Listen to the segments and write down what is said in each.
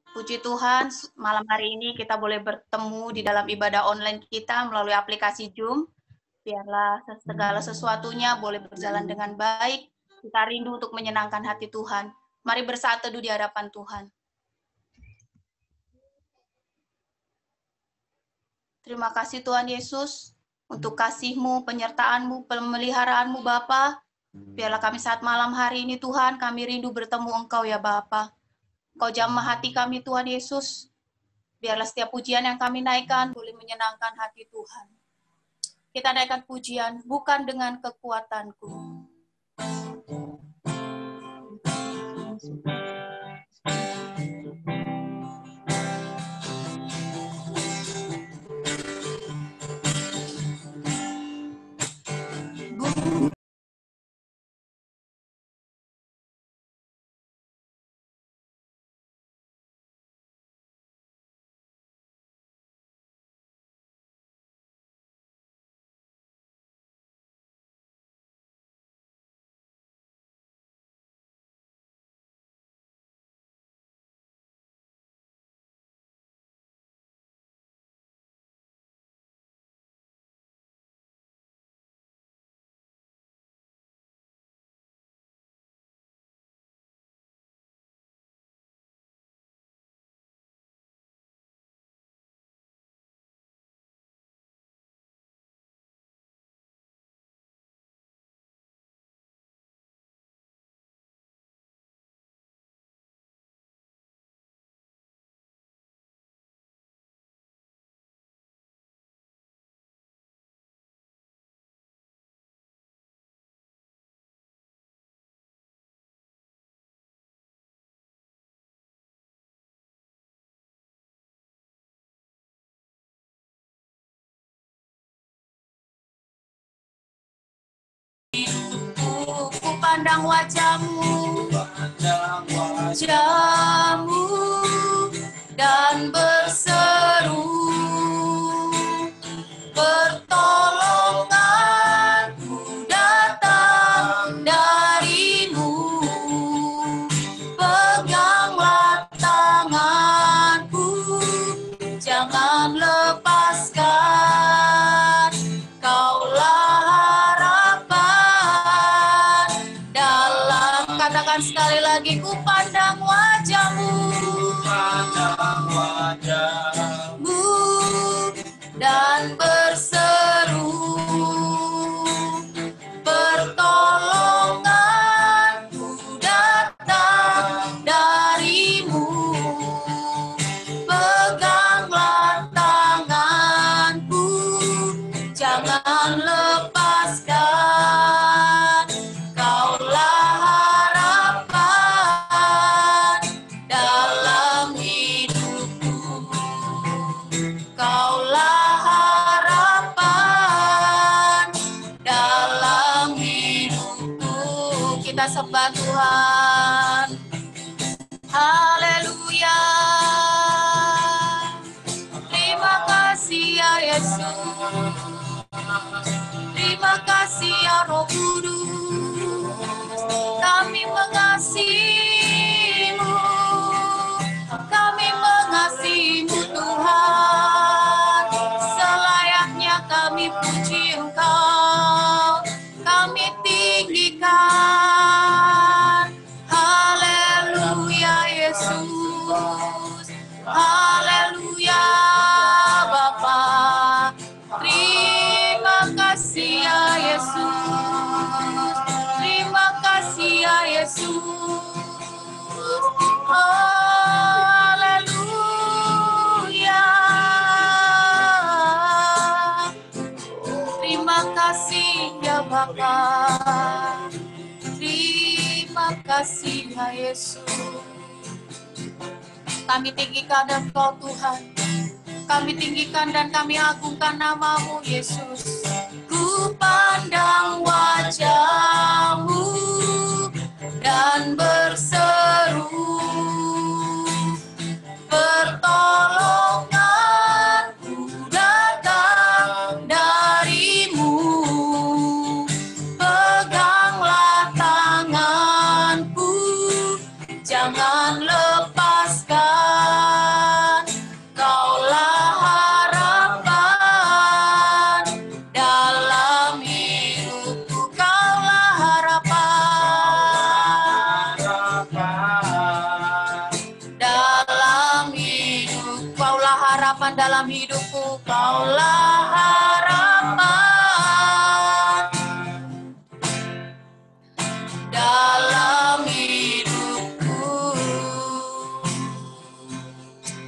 Puji Tuhan, malam hari ini kita boleh bertemu di dalam ibadah online kita melalui aplikasi Zoom. Biarlah segala sesuatunya boleh berjalan dengan baik. Kita rindu untuk menyenangkan hati Tuhan. Mari bersaat teduh di hadapan Tuhan. Terima kasih Tuhan Yesus untuk kasih-Mu, penyertaan-Mu, pemeliharaanmu Bapa. Biarlah kami saat malam hari ini Tuhan, kami rindu bertemu Engkau ya Bapa. Kau jamah hati kami Tuhan Yesus. Biarlah setiap pujian yang kami naikkan boleh menyenangkan hati Tuhan. Kita naikkan pujian bukan dengan kekuatanku. Ku pandang wajah-Mu, dan berseru, pertolonganku datang dari-Mu. Peganglah tanganku, jangan lepaskan. Kaulah harapan dalam, katakan sekali lagi, ku pandang wajah-Mu, dan berseru, pertolonganku datang dari-Mu. Peganglah tanganku, jangan lepaskan. Kaulah harapan dalam hidupku. Kaulah harapan dalam hidupku. Kita sembah Tuhan. Haleluya. Terima kasih ya Yesus. Terima kasih ya Roh Kudus. Kami mengasihi-Mu. Kami mengasihi-Mu Tuhan. Selayaknya kami puji Engkau. Kami tinggikan. Haleluya Yesus. Haleluya Bapa. Terima kasih ya Yesus. Terima kasih ya Yesus. Haleluya. Terima kasih ya Bapa. Terima kasih ya Yesus. Kami tinggikan Engkau Tuhan. Kami tinggikan dan kami agungkan nama-Mu Yesus. Ku pandang wajah-Mu dan berseru, pertolonganku datang dari-Mu. Peganglah tanganku, jangan lepaskan. dalam hidupku, Kaulah harapan dalam hidupku.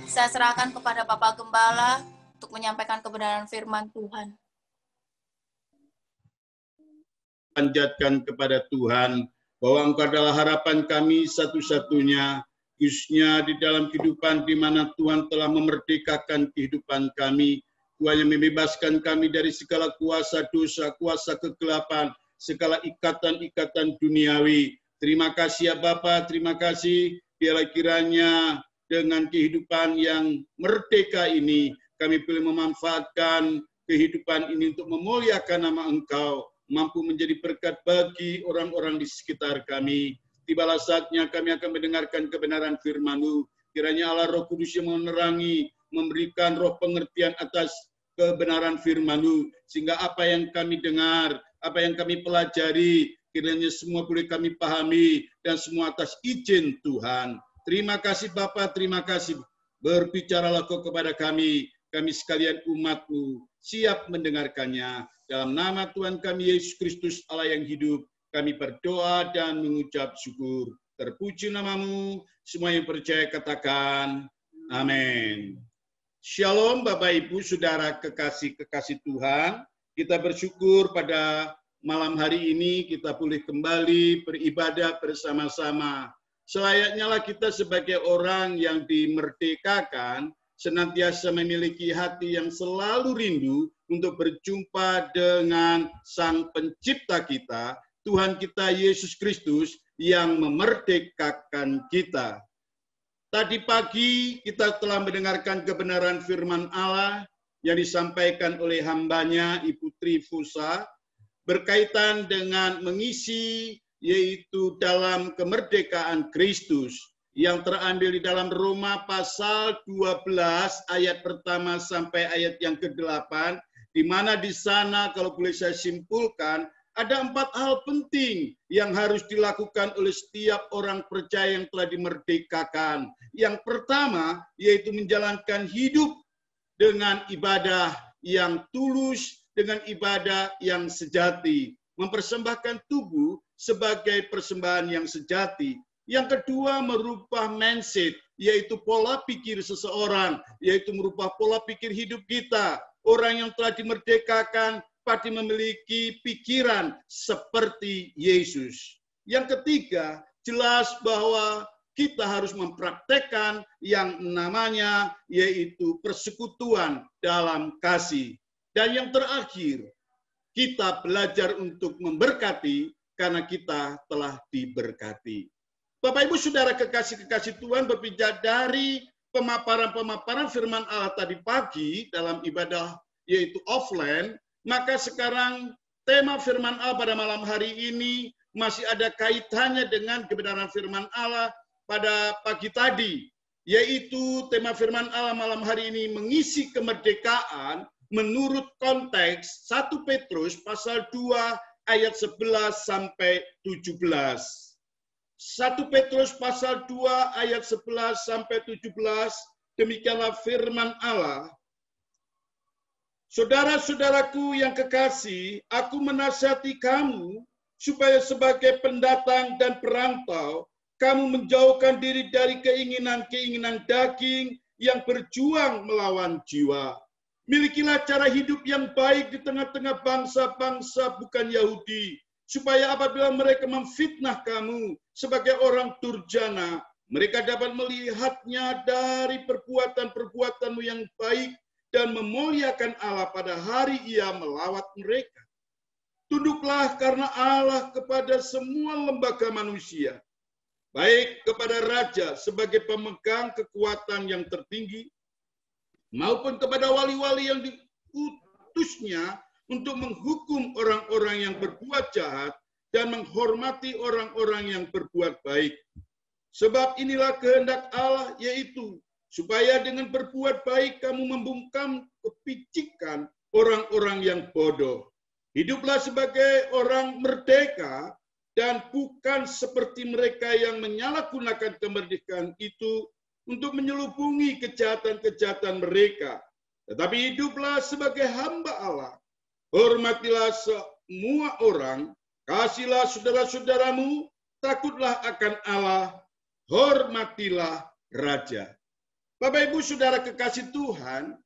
Saya serahkan kepada Bapak Gembala untuk menyampaikan kebenaran firman Tuhan. Panjatkan kepada Tuhan bahwa Engkau adalah harapan kami satu-satunya, khususnya di dalam kehidupan di mana Tuhan telah memerdekakan kehidupan kami. Tuhan yang membebaskan kami dari segala kuasa dosa, kuasa kegelapan, segala ikatan-ikatan duniawi. Terima kasih ya Bapa, terima kasih. Biarlah kiranya dengan kehidupan yang merdeka ini, kami boleh memanfaatkan kehidupan ini untuk memuliakan nama Engkau, mampu menjadi berkat bagi orang-orang di sekitar kami. Tibalah saatnya kami akan mendengarkan kebenaran firman-Mu. Kiranya Allah Roh Kudus yang menerangi, memberikan roh pengertian atas kebenaran firman-Mu, sehingga apa yang kami dengar, apa yang kami pelajari, kiranya semua boleh kami pahami, dan semua atas izin Tuhan. Terima kasih Bapa, terima kasih. Berbicaralah Kau kepada kami sekalian umat-Mu, siap mendengarkannya. Dalam nama Tuhan kami Yesus Kristus Allah yang hidup, kami berdoa dan mengucap syukur. Terpuji nama-Mu, semua yang percaya katakan amin. Shalom Bapak Ibu Saudara kekasih-kekasih Tuhan. Kita bersyukur pada malam hari ini kita boleh kembali beribadah bersama-sama. Selayaknya lah kita sebagai orang yang dimerdekakan, senantiasa memiliki hati yang selalu rindu untuk berjumpa dengan Sang Pencipta kita, Tuhan kita Yesus Kristus yang memerdekakan kita. Tadi pagi kita telah mendengarkan kebenaran firman Allah yang disampaikan oleh hambanya Ibu Trifusa berkaitan dengan mengisi yaitu dalam kemerdekaan Kristus, yang terambil di dalam Roma pasal 12 ayat pertama sampai ayat yang ke-8, di mana di sana kalau boleh saya simpulkan ada 4 hal penting yang harus dilakukan oleh setiap orang percaya yang telah dimerdekakan. Yang pertama yaitu menjalankan hidup dengan ibadah yang tulus, dengan ibadah yang sejati, mempersembahkan tubuh sebagai persembahan yang sejati. Yang kedua merubah mindset, yaitu pola pikir seseorang, yaitu merubah pola pikir hidup kita. Orang yang telah dimerdekakan pasti memiliki pikiran seperti Yesus. Yang ketiga, jelas bahwa kita harus mempraktekkan yang namanya yaitu persekutuan dalam kasih. Dan yang terakhir, kita belajar untuk memberkati karena kita telah diberkati. Bapak Ibu Saudara kekasih-kekasih Tuhan, berbicara dari pemaparan-pemaparan firman Allah tadi pagi dalam ibadah yaitu offline, maka sekarang tema firman Allah pada malam hari ini masih ada kaitannya dengan kebenaran firman Allah pada pagi tadi, yaitu tema firman Allah malam hari ini mengisi kemerdekaan menurut konteks 1 Petrus pasal 2 ayat 11 sampai 17. 1 Petrus pasal 2 ayat 11 sampai 17, demikianlah firman Allah. Saudara-saudaraku yang kekasih, aku menasihati kamu supaya sebagai pendatang dan perantau, kamu menjauhkan diri dari keinginan-keinginan daging yang berjuang melawan jiwa. Milikilah cara hidup yang baik di tengah-tengah bangsa-bangsa bukan Yahudi, supaya apabila mereka memfitnah kamu sebagai orang durjana, mereka dapat melihatnya dari perbuatan-perbuatanmu yang baik dan memuliakan Allah pada hari Ia melawat mereka. Tunduklah karena Allah kepada semua lembaga manusia, baik kepada raja sebagai pemegang kekuatan yang tertinggi, maupun kepada wali-wali yang diutusnya untuk menghukum orang-orang yang berbuat jahat dan menghormati orang-orang yang berbuat baik. Sebab inilah kehendak Allah, yaitu supaya dengan berbuat baik kamu membungkam kepicikan orang-orang yang bodoh. Hiduplah sebagai orang merdeka dan bukan seperti mereka yang menyalahgunakan kemerdekaan itu untuk menyelubungi kejahatan-kejahatan mereka. Tetapi hiduplah sebagai hamba Allah. Hormatilah semua orang, kasihlah saudara-saudaramu, takutlah akan Allah, hormatilah raja. Bapak Ibu Saudara kekasih Tuhan,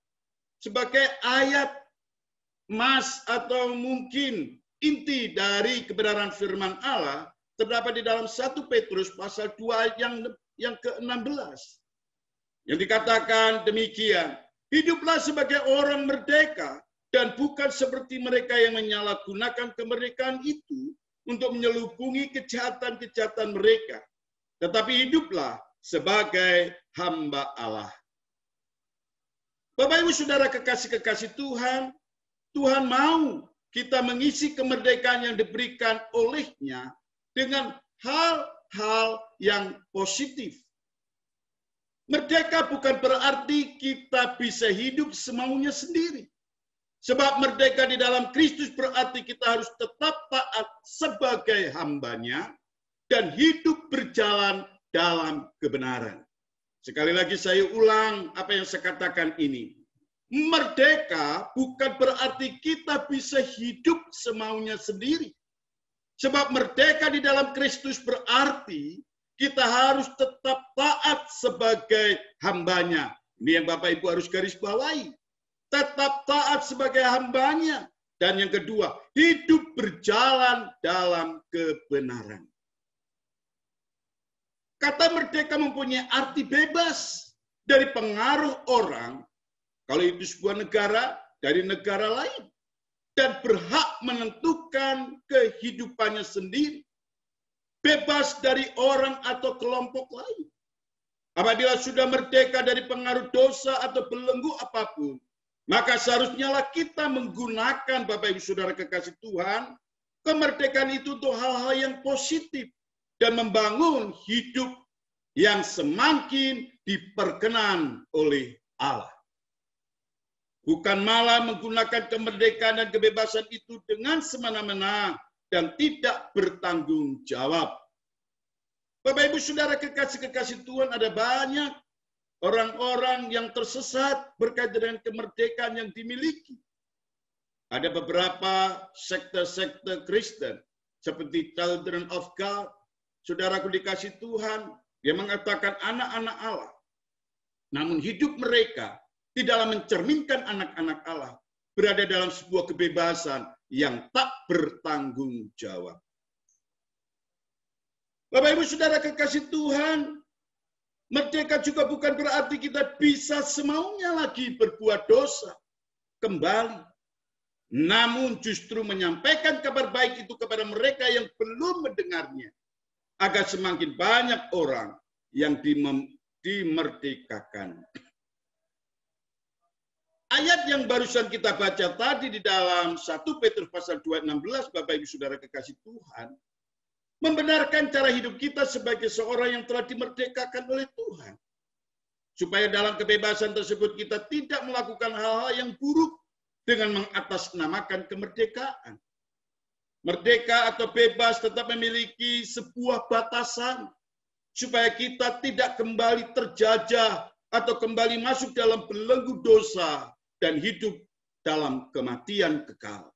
sebagai ayat emas atau mungkin inti dari kebenaran firman Allah terdapat di dalam 1 Petrus pasal 2 ayat yang ke-16. Yang dikatakan demikian, hiduplah sebagai orang merdeka dan bukan seperti mereka yang menyalahgunakan kemerdekaan itu untuk menyelupungi kejahatan-kejahatan mereka. Tetapi hiduplah sebagai hamba Allah. Bapak Ibu Saudara kekasih-kekasih Tuhan, Tuhan mau kita mengisi kemerdekaan yang diberikan olehnya dengan hal-hal yang positif. Merdeka bukan berarti kita bisa hidup semaunya sendiri. Sebab merdeka di dalam Kristus berarti kita harus tetap taat sebagai hambanya dan hidup berjalan dalam kebenaran. Sekali lagi saya ulang apa yang saya katakan ini. Merdeka bukan berarti kita bisa hidup semaunya sendiri. Sebab merdeka di dalam Kristus berarti kita harus tetap taat sebagai hambanya. Ini yang Bapak Ibu harus garis bawahi. Tetap taat sebagai hambanya. Dan yang kedua, hidup berjalan dalam kebenaran. Kata merdeka mempunyai arti bebas dari pengaruh orang, kalau itu sebuah negara, dari negara lain. Dan berhak menentukan kehidupannya sendiri. Bebas dari orang atau kelompok lain. Apabila sudah merdeka dari pengaruh dosa atau belenggu apapun, maka seharusnya lah kita menggunakan, Bapak Ibu Saudara kekasih Tuhan, kemerdekaan itu untuk hal-hal yang positif dan membangun hidup yang semakin diperkenan oleh Allah. Bukan malah menggunakan kemerdekaan dan kebebasan itu dengan semena-mena dan tidak bertanggung jawab. Bapak Ibu Saudara kekasih-kekasih Tuhan, ada banyak orang-orang yang tersesat berkaitan dengan kemerdekaan yang dimiliki. Ada beberapa sekte-sekte Kristen seperti Children of God, saudaraku dikasih Tuhan, dia mengatakan anak-anak Allah. Namun hidup mereka di dalam mencerminkan anak-anak Allah berada dalam sebuah kebebasan yang tak bertanggung jawab. Bapak Ibu Saudara kekasih Tuhan, merdeka juga bukan berarti kita bisa semaunya lagi berbuat dosa kembali. Namun justru menyampaikan kabar baik itu kepada mereka yang belum mendengarnya. Agar semakin banyak orang yang dimerdekakan. Ayat yang barusan kita baca tadi di dalam 1 Petrus pasal 2:16, Bapak Ibu Saudara kekasih Tuhan, membenarkan cara hidup kita sebagai seorang yang telah dimerdekakan oleh Tuhan. Supaya dalam kebebasan tersebut kita tidak melakukan hal-hal yang buruk dengan mengatasnamakan kemerdekaan. Merdeka atau bebas tetap memiliki sebuah batasan supaya kita tidak kembali terjajah atau kembali masuk dalam belenggu dosa dan hidup dalam kematian kekal.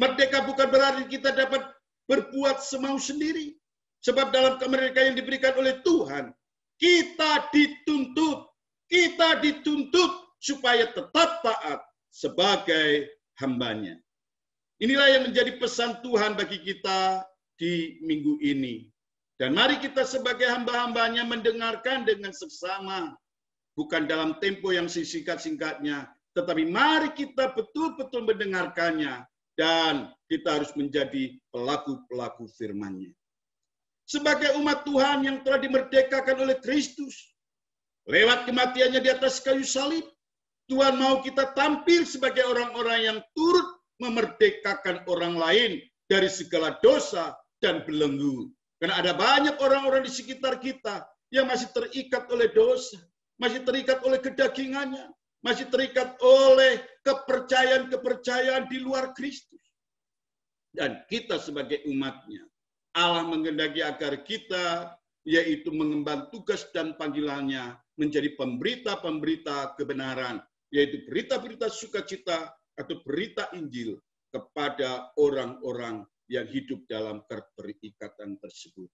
Merdeka bukan berarti kita dapat berbuat semau sendiri. Sebab dalam kemerdekaan yang diberikan oleh Tuhan, kita dituntut supaya tetap taat sebagai hambanya. Inilah yang menjadi pesan Tuhan bagi kita di minggu ini. Dan mari kita sebagai hamba-hambanya mendengarkan dengan seksama. Bukan dalam tempo yang singkat-singkatnya, tetapi mari kita betul-betul mendengarkannya. Dan kita harus menjadi pelaku-pelaku firman-Nya. Sebagai umat Tuhan yang telah dimerdekakan oleh Kristus, lewat kematiannya di atas kayu salib, Tuhan mau kita tampil sebagai orang-orang yang turut memerdekakan orang lain dari segala dosa dan belenggu. Karena ada banyak orang-orang di sekitar kita yang masih terikat oleh dosa, masih terikat oleh kedagingannya, masih terikat oleh kepercayaan-kepercayaan di luar Kristus. Dan kita sebagai umatnya, Allah menghendaki agar kita, yaitu mengemban tugas dan panggilannya, menjadi pemberita-pemberita kebenaran, yaitu berita-berita sukacita atau berita Injil kepada orang-orang yang hidup dalam keterikatan tersebut.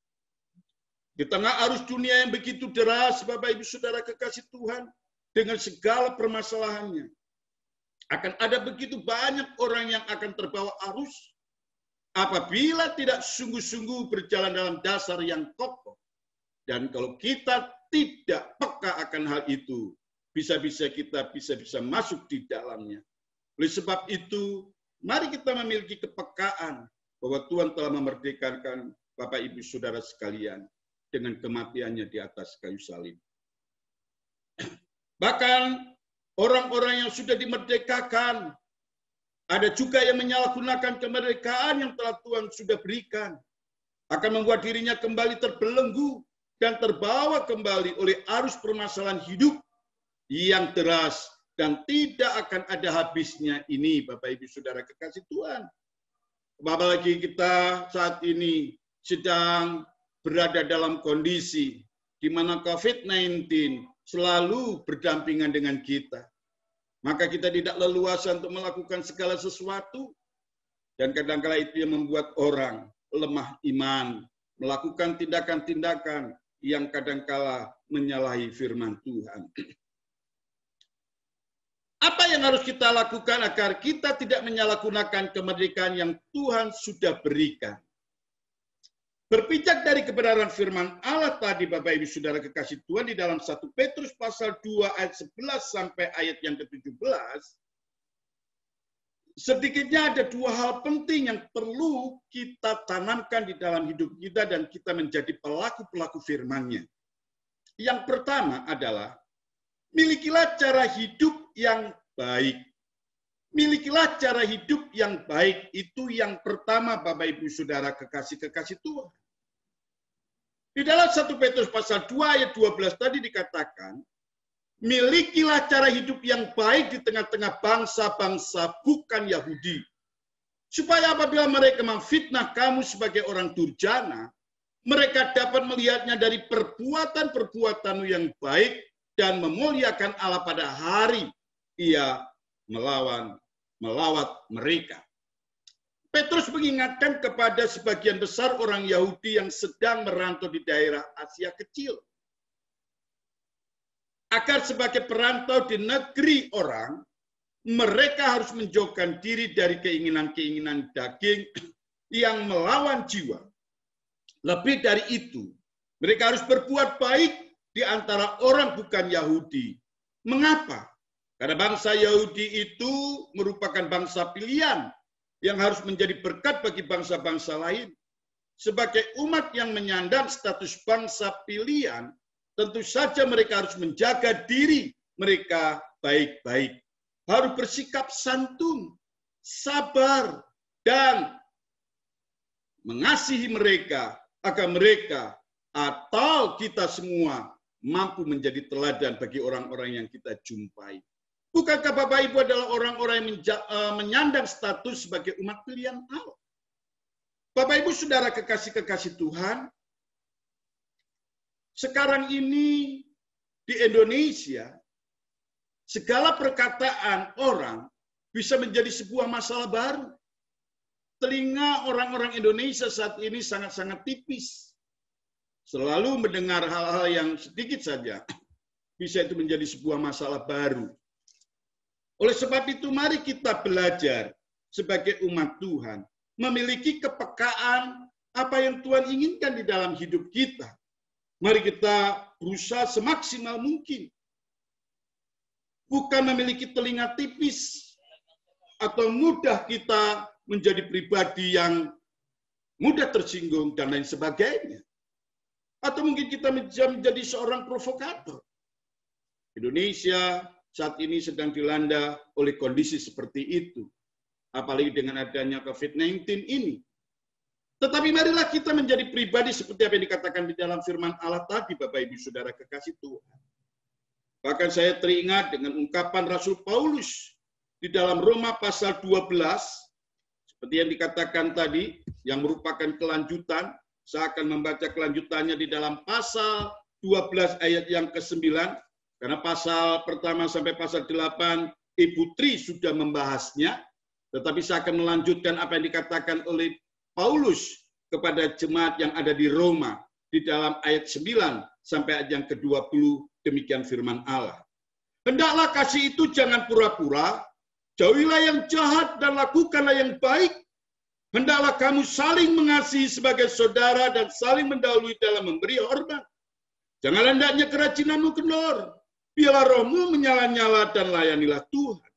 Di tengah arus dunia yang begitu deras, Bapak Ibu Saudara kekasih Tuhan, dengan segala permasalahannya, akan ada begitu banyak orang yang akan terbawa arus apabila tidak sungguh-sungguh berjalan dalam dasar yang kokoh. Dan kalau kita tidak peka akan hal itu, bisa-bisa kita bisa masuk di dalamnya. Oleh sebab itu, mari kita memiliki kepekaan bahwa Tuhan telah memerdekakan Bapak Ibu Saudara sekalian dengan kematiannya di atas kayu salib. Bahkan orang-orang yang sudah dimerdekakan, ada juga yang menyalahgunakan kemerdekaan yang telah Tuhan sudah berikan, akan membuat dirinya kembali terbelenggu dan terbawa kembali oleh arus permasalahan hidup yang deras dan tidak akan ada habisnya ini, Bapak Ibu Saudara kekasih Tuhan. Apalagi kita saat ini sedang berada dalam kondisi di mana COVID-19 selalu berdampingan dengan kita. Maka kita tidak leluasa untuk melakukan segala sesuatu. Dan kadang-kala itu yang membuat orang lemah iman, melakukan tindakan-tindakan yang kadang-kala menyalahi firman Tuhan. Apa yang harus kita lakukan agar kita tidak menyalahgunakan kemerdekaan yang Tuhan sudah berikan? Berpijak dari kebenaran firman Allah tadi, Bapak Ibu Saudara kekasih Tuhan, di dalam 1 Petrus pasal 2 ayat 11 sampai ayat yang ke-17, sedikitnya ada dua hal penting yang perlu kita tanamkan di dalam hidup kita dan kita menjadi pelaku-pelaku firman-Nya. Yang pertama adalah, milikilah cara hidup yang baik. Milikilah cara hidup yang baik. Itu yang pertama, Bapak Ibu Saudara kekasih-kekasih Tuhan. Di dalam 1 Petrus pasal 2 ayat 12 tadi dikatakan, milikilah cara hidup yang baik di tengah-tengah bangsa-bangsa bukan Yahudi. Supaya apabila mereka memfitnah kamu sebagai orang durjana, mereka dapat melihatnya dari perbuatan-perbuatanmu yang baik dan memuliakan Allah pada hari Ia melawat mereka. Petrus mengingatkan kepada sebagian besar orang Yahudi yang sedang merantau di daerah Asia Kecil, agar sebagai perantau di negeri orang, mereka harus menjauhkan diri dari keinginan-keinginan daging yang melawan jiwa. Lebih dari itu, mereka harus berbuat baik di antara orang bukan Yahudi. Mengapa? Karena bangsa Yahudi itu merupakan bangsa pilihan yang harus menjadi berkat bagi bangsa-bangsa lain. Sebagai umat yang menyandang status bangsa pilihan, tentu saja mereka harus menjaga diri mereka baik-baik. Harus bersikap santun, sabar, dan mengasihi mereka agar mereka atau kita semua mampu menjadi teladan bagi orang-orang yang kita jumpai. Bukankah Bapak Ibu adalah orang-orang yang menyandang status sebagai umat pilihan Allah? Bapak Ibu Saudara kekasih-kekasih Tuhan, sekarang ini di Indonesia, segala perkataan orang bisa menjadi sebuah masalah baru. Telinga orang-orang Indonesia saat ini sangat-sangat tipis. Selalu mendengar hal-hal yang sedikit saja, bisa itu menjadi sebuah masalah baru. Oleh sebab itu, mari kita belajar sebagai umat Tuhan, memiliki kepekaan apa yang Tuhan inginkan di dalam hidup kita. Mari kita berusaha semaksimal mungkin. Bukan memiliki telinga tipis atau mudah kita menjadi pribadi yang mudah tersinggung dan lain sebagainya. Atau mungkin kita menjadi seorang provokator. Indonesia saat ini sedang dilanda oleh kondisi seperti itu. Apalagi dengan adanya COVID-19 ini. Tetapi marilah kita menjadi pribadi seperti apa yang dikatakan di dalam firman Allah tadi, Bapak Ibu Saudara kekasih Tuhan. Bahkan saya teringat dengan ungkapan Rasul Paulus di dalam Roma pasal 12, seperti yang dikatakan tadi, yang merupakan kelanjutan. Saya akan membaca kelanjutannya di dalam pasal 12 ayat yang ke-9. Karena pasal pertama sampai pasal 8, Ibu Tri sudah membahasnya, tetapi saya akan melanjutkan apa yang dikatakan oleh Paulus kepada jemaat yang ada di Roma, di dalam ayat 9 sampai ayat yang ke-20, demikian firman Allah. Hendaklah kasih itu jangan pura-pura, jauhilah yang jahat dan lakukanlah yang baik. Hendaklah kamu saling mengasihi sebagai saudara dan saling mendahului dalam memberi hormat. Janganlah hendaknya kerajinanmu kendor. Biarlah rohmu menyala-nyala dan layanilah Tuhan.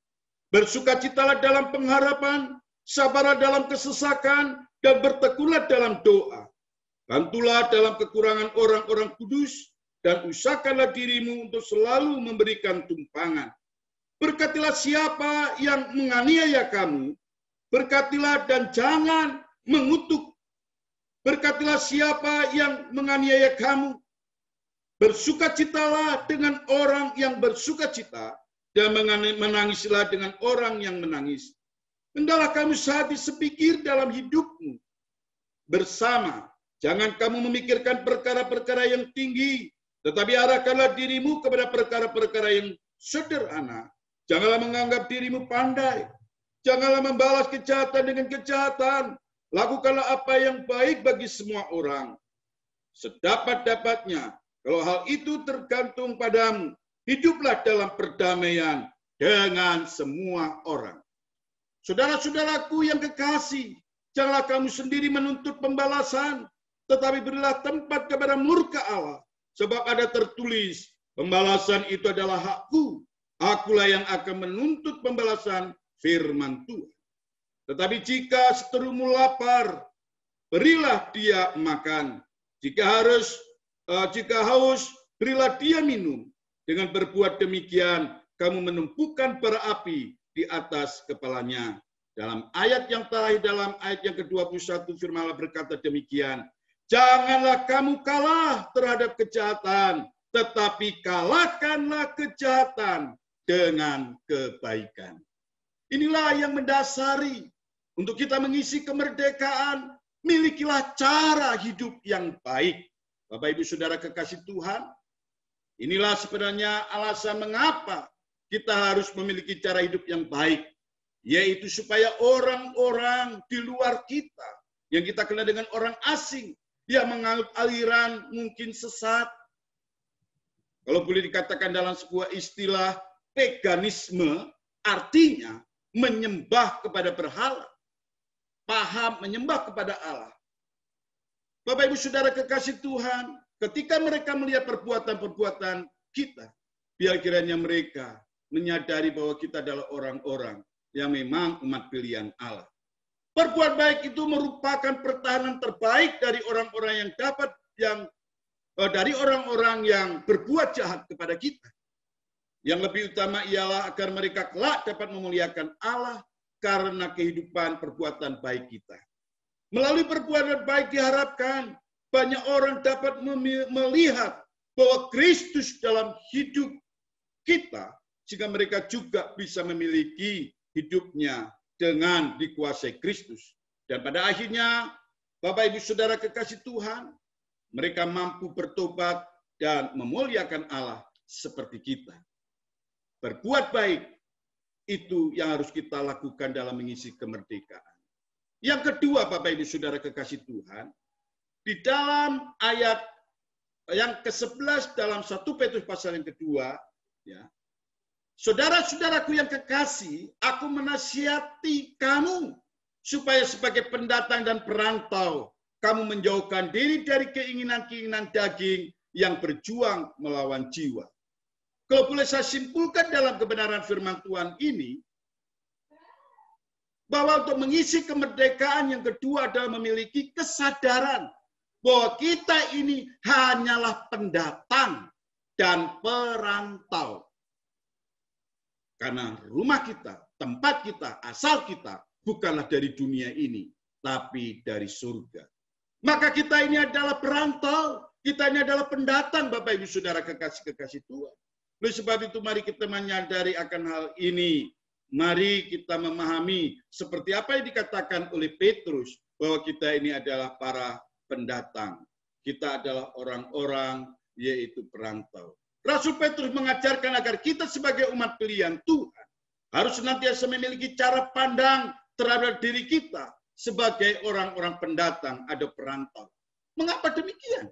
Bersukacitalah dalam pengharapan, sabarlah dalam kesesakan, dan bertekunlah dalam doa. Bantulah dalam kekurangan orang-orang kudus, dan usahakanlah dirimu untuk selalu memberikan tumpangan. Berkatilah siapa yang menganiaya kamu, berkatilah dan jangan mengutuk. Berkatilah siapa yang menganiaya kamu, bersukacitalah dengan orang yang bersukacita, dan menangislah dengan orang yang menangis. Hendaklah kamu sehati sepikir dalam hidupmu bersama. Jangan kamu memikirkan perkara-perkara yang tinggi, tetapi arahkanlah dirimu kepada perkara-perkara yang sederhana. Janganlah menganggap dirimu pandai. Janganlah membalas kejahatan dengan kejahatan. Lakukanlah apa yang baik bagi semua orang. Sedapat-dapatnya, kalau hal itu tergantung padamu, hiduplah dalam perdamaian dengan semua orang. Saudara-saudaraku yang kekasih, janganlah kamu sendiri menuntut pembalasan, tetapi berilah tempat kepada murka Allah. Sebab ada tertulis, pembalasan itu adalah hakku. Akulah yang akan menuntut pembalasan, firman Tuhan. Tetapi jika seterumu lapar, berilah dia makan. Jika haus, berilah dia minum. Dengan berbuat demikian, kamu menumpukan bara api di atas kepalanya. Dalam ayat yang terakhir, dalam ayat yang ke-21, firman Allah berkata demikian. Janganlah kamu kalah terhadap kejahatan, tetapi kalahkanlah kejahatan dengan kebaikan. Inilah yang mendasari untuk kita mengisi kemerdekaan, milikilah cara hidup yang baik. Bapak Ibu Saudara kekasih Tuhan, inilah sebenarnya alasan mengapa kita harus memiliki cara hidup yang baik, yaitu supaya orang-orang di luar kita, yang kita kenal dengan orang asing, yang menganut aliran mungkin sesat, kalau boleh dikatakan dalam sebuah istilah, paganisme, artinya menyembah kepada berhala, paham menyembah kepada Allah. Bapak Ibu Saudara kekasih Tuhan, ketika mereka melihat perbuatan-perbuatan kita, biar kiranya mereka menyadari bahwa kita adalah orang-orang yang memang umat pilihan Allah. Berbuat baik itu merupakan pertahanan terbaik dari orang-orang yang berbuat jahat kepada kita. Yang lebih utama ialah agar mereka kelak dapat memuliakan Allah karena kehidupan perbuatan baik kita. Melalui perbuatan baik diharapkan banyak orang dapat melihat bahwa Kristus dalam hidup kita, sehingga mereka juga bisa memiliki hidupnya dengan dikuasai Kristus. Dan pada akhirnya, Bapak Ibu Saudara kekasih Tuhan, mereka mampu bertobat dan memuliakan Allah seperti kita. Berbuat baik itu yang harus kita lakukan dalam mengisi kemerdekaan. Yang kedua, Bapak Ibu Saudara kekasih Tuhan, di dalam ayat yang ke-11 dalam 1 Petrus pasal yang kedua, ya, saudara-saudaraku yang kekasih, aku menasihati kamu supaya sebagai pendatang dan perantau, kamu menjauhkan diri dari keinginan-keinginan daging yang berjuang melawan jiwa. Kalau boleh saya simpulkan dalam kebenaran firman Tuhan ini, bahwa untuk mengisi kemerdekaan yang kedua adalah memiliki kesadaran bahwa kita ini hanyalah pendatang dan perantau. Karena rumah kita, tempat kita, asal kita bukanlah dari dunia ini, tapi dari surga. Maka kita ini adalah perantau, kita ini adalah pendatang, Bapak Ibu Saudara kekasih-kekasih Tuhan. Oleh sebab itu mari kita menyadari akan hal ini. Mari kita memahami seperti apa yang dikatakan oleh Petrus, bahwa kita ini adalah para pendatang. Kita adalah orang-orang, yaitu perantau. Rasul Petrus mengajarkan agar kita sebagai umat pilihan Tuhan harus senantiasa memiliki cara pandang terhadap diri kita sebagai orang-orang pendatang atau perantau. Mengapa demikian?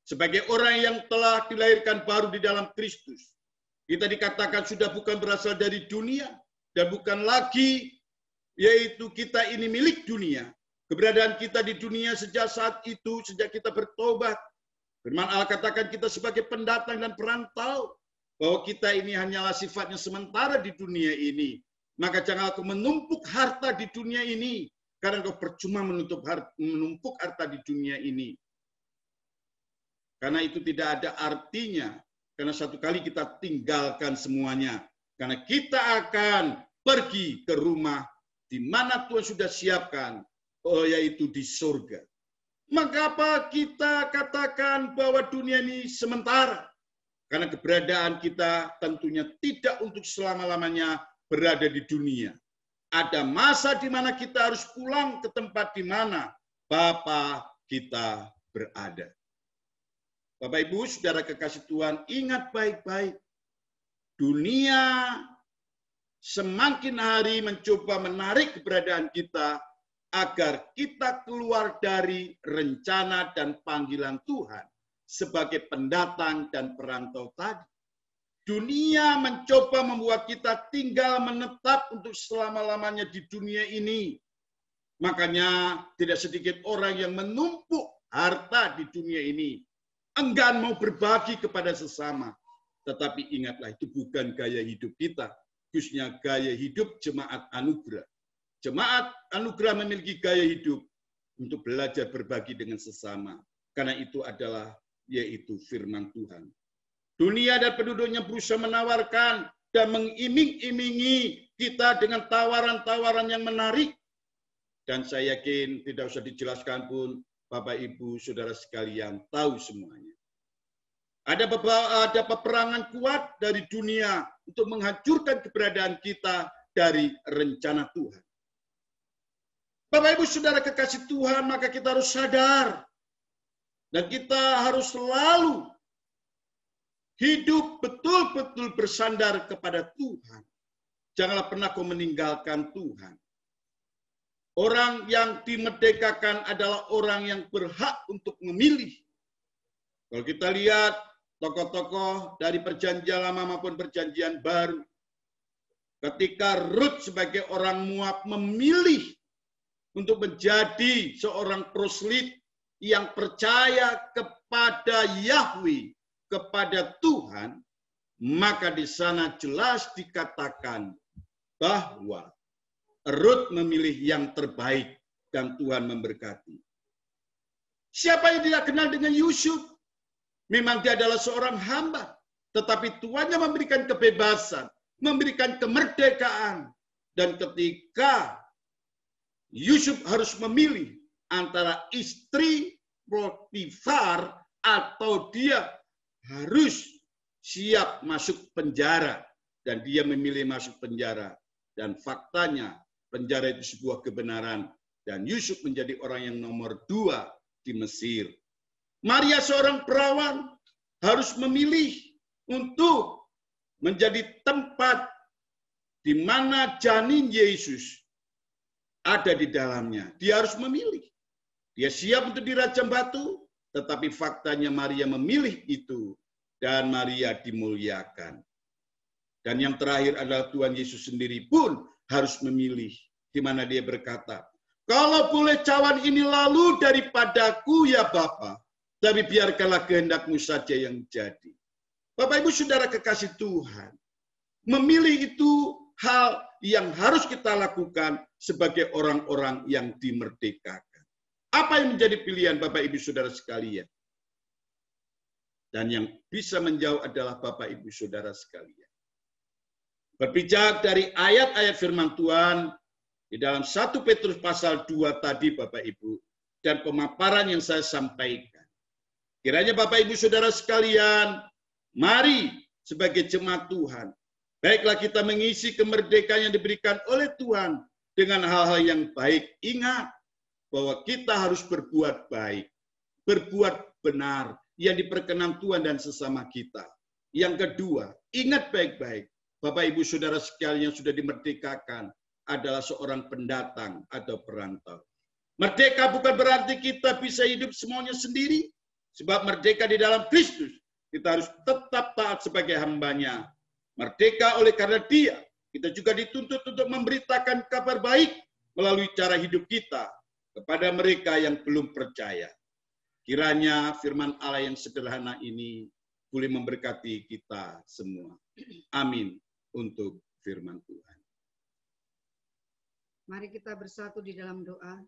Sebagai orang yang telah dilahirkan baru di dalam Kristus, kita dikatakan sudah bukan berasal dari dunia dan bukan lagi yaitu kita ini milik dunia. Keberadaan kita di dunia sejak saat itu, sejak kita bertobat. Firman Allah katakan kita sebagai pendatang dan perantau, bahwa kita ini hanyalah sifatnya sementara di dunia ini. Maka janganlah kau menumpuk harta di dunia ini, karena kau percuma menumpuk harta di dunia ini. Karena itu tidak ada artinya, karena satu kali kita tinggalkan semuanya. Karena kita akan pergi ke rumah di mana Tuhan sudah siapkan, yaitu di surga. Maka apa kita katakan bahwa dunia ini sementara? Karena keberadaan kita tentunya tidak untuk selama-lamanya berada di dunia. Ada masa di mana kita harus pulang ke tempat di mana Bapa kita berada. Bapak Ibu, saudara kekasih Tuhan, ingat baik-baik. Dunia semakin hari mencoba menarik keberadaan kita agar kita keluar dari rencana dan panggilan Tuhan sebagai pendatang dan perantau tadi. Dunia mencoba membuat kita tinggal menetap untuk selama-lamanya di dunia ini. Makanya tidak sedikit orang yang menumpuk harta di dunia ini, enggan mau berbagi kepada sesama. Tetapi ingatlah, itu bukan gaya hidup kita, khususnya gaya hidup jemaat anugerah. Jemaat anugerah memiliki gaya hidup untuk belajar berbagi dengan sesama. Karena itu adalah yaitu firman Tuhan. Dunia dan penduduknya berusaha menawarkan dan mengiming-imingi kita dengan tawaran-tawaran yang menarik. Dan saya yakin tidak usah dijelaskan pun, Bapak, Ibu, Saudara sekalian tahu semuanya. Ada peperangan kuat dari dunia untuk menghancurkan keberadaan kita dari rencana Tuhan. Bapak, Ibu, Saudara kekasih Tuhan, maka kita harus sadar dan kita harus selalu hidup betul-betul bersandar kepada Tuhan. Janganlah pernah kau meninggalkan Tuhan. Orang yang dimerdekakan adalah orang yang berhak untuk memilih. Kalau kita lihat tokoh-tokoh dari perjanjian lama maupun perjanjian baru, ketika Rut sebagai orang Moab memilih untuk menjadi seorang proslit yang percaya kepada Yahweh, kepada Tuhan, maka di sana jelas dikatakan bahwa Rut memilih yang terbaik dan Tuhan memberkati. Siapa yang tidak kenal dengan Yusuf? Memang dia adalah seorang hamba, tetapi Tuhannya memberikan kebebasan, memberikan kemerdekaan. Dan ketika Yusuf harus memilih antara istri Potifar atau dia harus siap masuk penjara, dan dia memilih masuk penjara. Dan faktanya penjara itu sebuah kebenaran, dan Yusuf menjadi orang yang nomor 2 di Mesir. Maria seorang perawan harus memilih untuk menjadi tempat di mana janin Yesus ada di dalamnya. Dia harus memilih. Dia siap untuk dirajam batu, tetapi faktanya Maria memilih itu, dan Maria dimuliakan. Dan yang terakhir adalah Tuhan Yesus sendiri pun harus memilih, di mana dia berkata, kalau boleh cawan ini lalu daripadaku ya Bapa, tapi biarkanlah kehendakmu saja yang jadi. Bapak, Ibu, Saudara kekasih Tuhan, memilih itu hal yang harus kita lakukan sebagai orang-orang yang dimerdekakan. Apa yang menjadi pilihan Bapak, Ibu, Saudara sekalian? Dan yang bisa menjawab adalah Bapak, Ibu, Saudara sekalian. Berpijak dari ayat-ayat firman Tuhan di dalam 1 Petrus pasal 2 tadi, Bapak, Ibu, dan pemaparan yang saya sampaikan. Kiranya Bapak, Ibu, Saudara sekalian, mari sebagai jemaat Tuhan, baiklah kita mengisi kemerdekaan yang diberikan oleh Tuhan dengan hal-hal yang baik. Ingat bahwa kita harus berbuat baik, berbuat benar, yang diperkenan Tuhan dan sesama kita. Yang kedua, ingat baik-baik, Bapak Ibu Saudara sekalian yang sudah dimerdekakan adalah seorang pendatang atau perantau. Merdeka bukan berarti kita bisa hidup semuanya sendiri, sebab merdeka di dalam Kristus. Kita harus tetap taat sebagai hambanya. Merdeka oleh karena Dia, kita juga dituntut untuk memberitakan kabar baik melalui cara hidup kita kepada mereka yang belum percaya. Kiranya firman Allah yang sederhana ini boleh memberkati kita semua. Amin untuk firman Tuhan. Mari kita bersatu di dalam doa.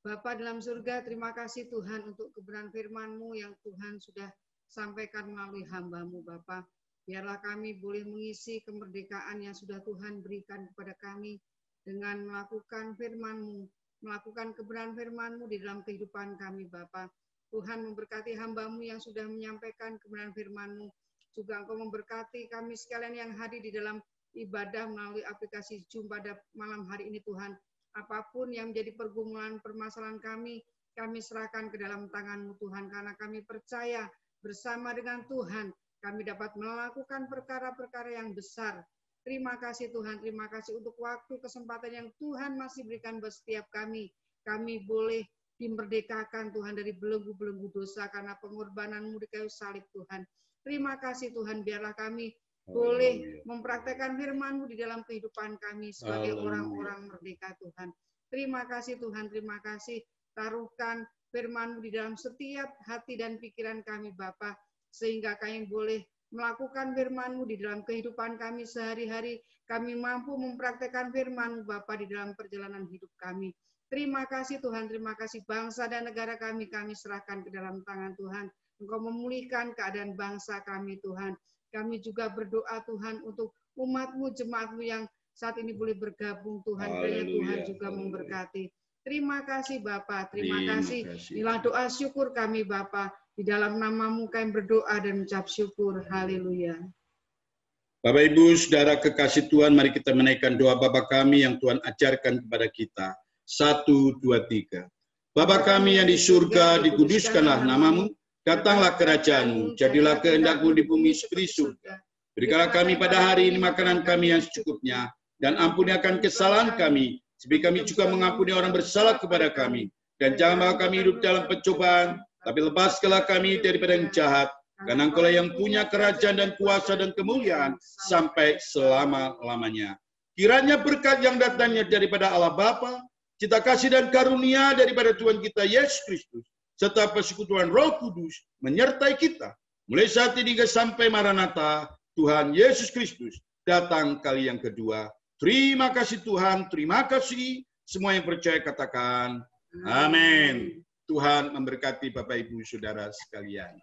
Bapa dalam surga, terima kasih Tuhan untuk kebenaran firman-Mu yang Tuhan sudah sampaikan melalui hamba-Mu Bapa. Biarlah kami boleh mengisi kemerdekaan yang sudah Tuhan berikan kepada kami dengan melakukan firman-Mu, melakukan kebenaran firman-Mu di dalam kehidupan kami Bapa. Tuhan memberkati hamba-Mu yang sudah menyampaikan kebenaran firman-Mu. Juga Engkau memberkati kami sekalian yang hadir di dalam ibadah melalui aplikasi Zoom pada malam hari ini Tuhan. Apapun yang menjadi pergumulan permasalahan kami serahkan ke dalam tangan-Mu Tuhan, karena kami percaya bersama dengan Tuhan kami dapat melakukan perkara-perkara yang besar. Terima kasih Tuhan, terima kasih untuk waktu kesempatan yang Tuhan masih berikan buat setiap kami. Kami boleh dimerdekakan Tuhan dari belenggu-belenggu dosa karena pengorbanan-Mu di kayu salib Tuhan. Terima kasih Tuhan, biarlah kami boleh mempraktekkan firman-Mu di dalam kehidupan kami sebagai orang-orang merdeka Tuhan. Terima kasih Tuhan, terima kasih. Taruhkan firman-Mu di dalam setiap hati dan pikiran kami Bapa, sehingga kami boleh melakukan firman-Mu di dalam kehidupan kami sehari-hari. Kami mampu mempraktekkan firman-Mu Bapa di dalam perjalanan hidup kami. Terima kasih Tuhan, terima kasih. Bangsa dan negara kami serahkan ke dalam tangan Tuhan. Engkau memulihkan keadaan bangsa kami Tuhan. Kami juga berdoa Tuhan untuk umat-Mu, jemaat-Mu yang saat ini boleh bergabung Tuhan. Kiranya Tuhan juga memberkati. Terima kasih Bapa, terima kasih. Inilah doa syukur kami Bapa. Di dalam nama-Mu kami berdoa dan mengucap syukur. Haleluya. Bapak Ibu Saudara kekasih Tuhan, mari kita menaikkan doa Bapa kami yang Tuhan ajarkan kepada kita. 1, 2, 3. Bapa kami yang di surga, dikuduskanlah nama-Mu. Datanglah kerajaan-Mu, jadilah kehendak-Mu di bumi seperti surga. Berikanlah kami pada hari ini makanan kami yang secukupnya, dan ampuni akan kesalahan kami, seperti kami juga mengampuni orang bersalah kepada kami. Dan jangan bawa kami hidup dalam pencobaan, tapi lepaskanlah kami daripada yang jahat, karena Engkau yang punya kerajaan dan kuasa dan kemuliaan sampai selama-lamanya. Kiranya berkat yang datangnya daripada Allah Bapa, cita kasih dan karunia daripada Tuhan kita Yesus Kristus, serta persekutuan Roh Kudus menyertai kita mulai saat ini hingga sampai Maranatha, Tuhan Yesus Kristus datang kali yang kedua. Terima kasih Tuhan, terima kasih. Semua yang percaya katakan amin. Tuhan memberkati Bapak Ibu Saudara sekalian.